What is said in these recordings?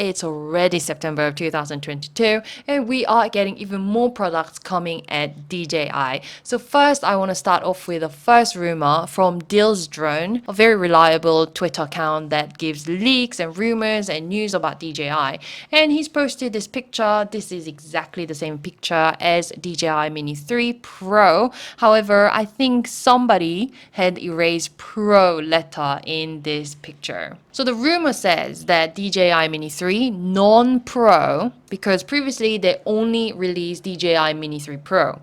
it's already September of 2022 and we are getting even more products coming at DJI. So first I want to start off with the first rumor from Dill's Drone, a very reliable Twitter account that gives leaks and rumors and news about DJI. And he's posted this picture. This is exactly the same picture as DJI Mini 3 Pro. However, I think somebody had erased Pro letter in this picture. So the rumor says that DJI Mini 3 non-Pro, because previously they only released DJI Mini 3 Pro.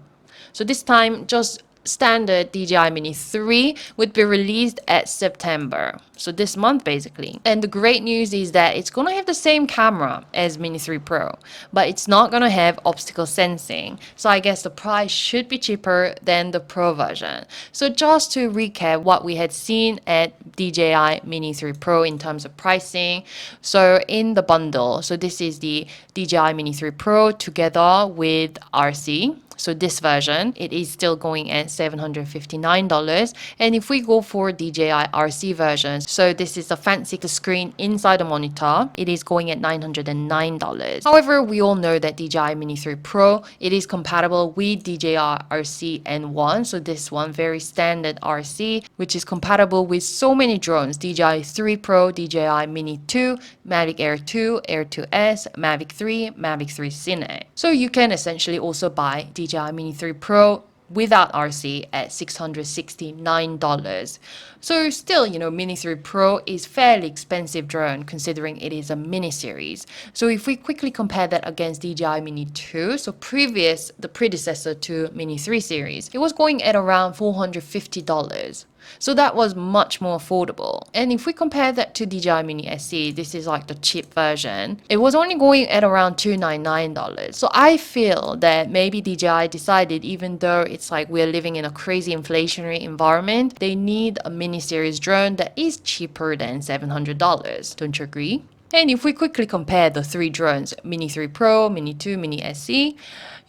So this time, just standard DJI Mini 3 would be released at September. So this month basically. And the great news is that it's going to have the same camera as Mini 3 Pro, but it's not going to have obstacle sensing. So I guess the price should be cheaper than the Pro version. So just to recap what we had seen at DJI Mini 3 Pro in terms of pricing. So in the bundle, so this is the DJI Mini 3 Pro together with RC. So this version, it is still going at $759. And if we go for DJI RC version, so this is a fancy screen inside the monitor, it is going at $909. However, we all know that DJI Mini 3 Pro, it is compatible with DJI RC N1. So this one, very standard RC, which is compatible with so many drones, DJI 3 Pro, DJI Mini 2, Mavic Air 2, Air 2S, Mavic 3, Mavic 3 Cine. So you can essentially also buy DJI Mini 3 Pro without RC at $669. So still, Mini 3 Pro is fairly expensive drone considering it is a mini series. So if we quickly compare that against DJI Mini 2, so the predecessor to Mini 3 series, it was going at around $450. So that was much more affordable. And if we compare that to DJI Mini SE, this is like the cheap version, it was only going at around $299. So I feel that maybe DJI decided, even though it's like we're living in a crazy inflationary environment, they need a mini series drone that is cheaper than $700. Don't you agree? And if we quickly compare the three drones, Mini 3 Pro, Mini 2, Mini SE,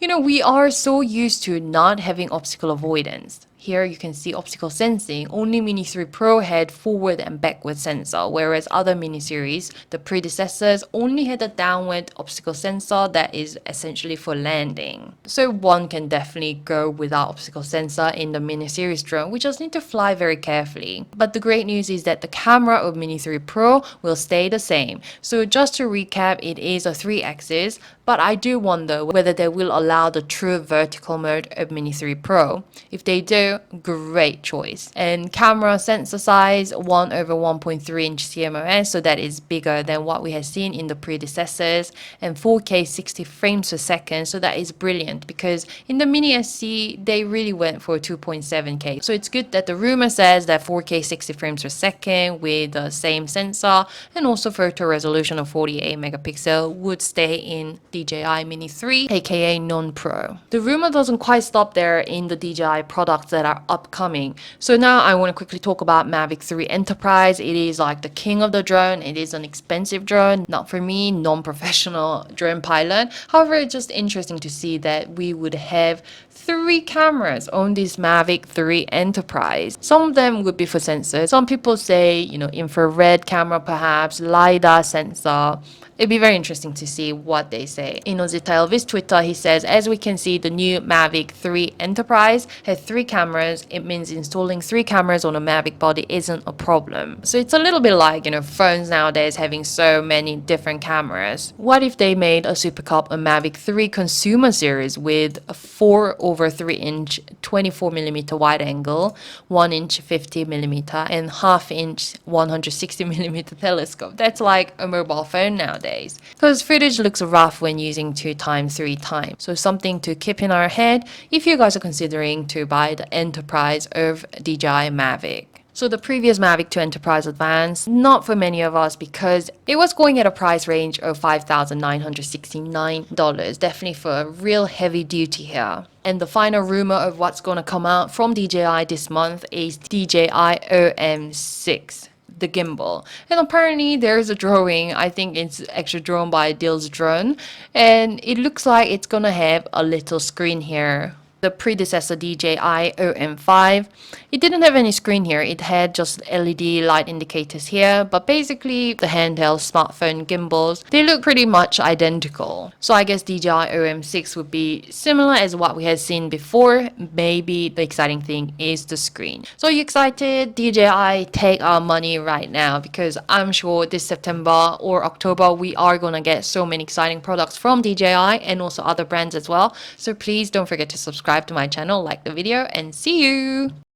we are so used to not having obstacle avoidance. Here you can see obstacle sensing. Only Mini 3 Pro had forward and backward sensor, whereas other mini series, the predecessors, only had a downward obstacle sensor that is essentially for landing. So one can definitely go without obstacle sensor in the mini series drone. We just need to fly very carefully. But the great news is that the camera of Mini 3 Pro will stay the same. So just to recap, it is a 3-axis, but I do wonder whether they will allow the true vertical mode of Mini 3 Pro. If they do, great choice. And camera sensor size 1/1.3-inch CMOS, so that is bigger than what we had seen in the predecessors, and 4K 60 frames per second, so that is brilliant because in the Mini SC they really went for 2.7K. So it's good that the rumor says that 4K 60 frames per second with the same sensor and also photo resolution of 48 megapixel would stay in DJI Mini 3, aka non-Pro. The rumor doesn't quite stop there in the DJI products that are upcoming. So now I want to quickly talk about Mavic 3 Enterprise. It is like the king of the drone. It is an expensive drone, not for me, non-professional drone pilot. However, it's just interesting to see that we would have 3 cameras on this Mavic 3 Enterprise. Some of them would be for sensors. Some people say, infrared camera perhaps, LiDAR sensor. It'd be very interesting to see what they say. In Ozita Elvis Twitter, he says, as we can see, the new Mavic 3 Enterprise has 3 cameras. It means installing 3 cameras on a Mavic body isn't a problem. So it's a little bit like, phones nowadays having so many different cameras. What if they made a Super Cup a Mavic 3 consumer series with a 4/3-inch 24mm wide angle, 1-inch 50mm, and half-inch 160mm telescope? That's like a mobile phone nowadays. Because footage looks rough when using 2x, 3x. So something to keep in our head if you guys are considering to buy the Enterprise of DJI Mavic. So the previous Mavic 2 Enterprise Advanced, not for many of us because it was going at a price range of $5,969. Definitely for a real heavy duty here. And the final rumor of what's going to come out from DJI this month is DJI OM6. The gimbal, and apparently there's a drawing. I think it's actually drawn by Dill's Drone, and it looks like it's gonna have a little screen here the predecessor DJI OM5. It didn't have any screen here, it had just LED light indicators here, but basically the handheld smartphone gimbals, they look pretty much identical. So I guess DJI OM6 would be similar as what we had seen before. Maybe the exciting thing is the screen. So are you excited? DJI, take our money right now, because I'm sure this September or October we are gonna get so many exciting products from DJI and also other brands as well. So please don't forget to subscribe to my channel, like the video, and see you!